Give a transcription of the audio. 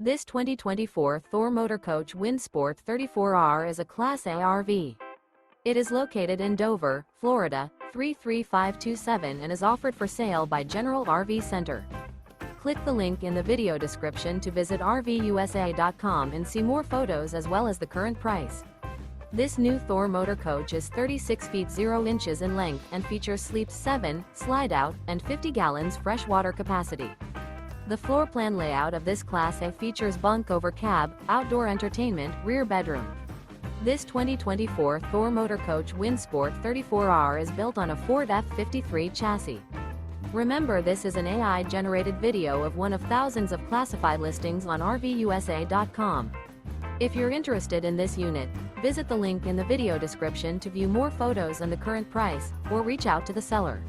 This 2024 Thor Motor Coach Windsport 34R is a Class A RV. It is located in Dover, Florida, 33527 and is offered for sale by General RV Center. Click the link in the video description to visit RVUSA.com and see more photos as well as the current price. This new Thor Motor Coach is 36 feet 0 inches in length and features sleep 7, slide-out, and 50 gallons fresh water capacity. The floor plan layout of this Class A features bunk over cab, outdoor entertainment, rear bedroom. This 2024 Thor Motor Coach Windsport 34R is built on a Ford F53 chassis. Remember, this is an AI-generated video of one of thousands of classified listings on RVUSA.com. If you're interested in this unit, visit the link in the video description to view more photos and the current price, or reach out to the seller.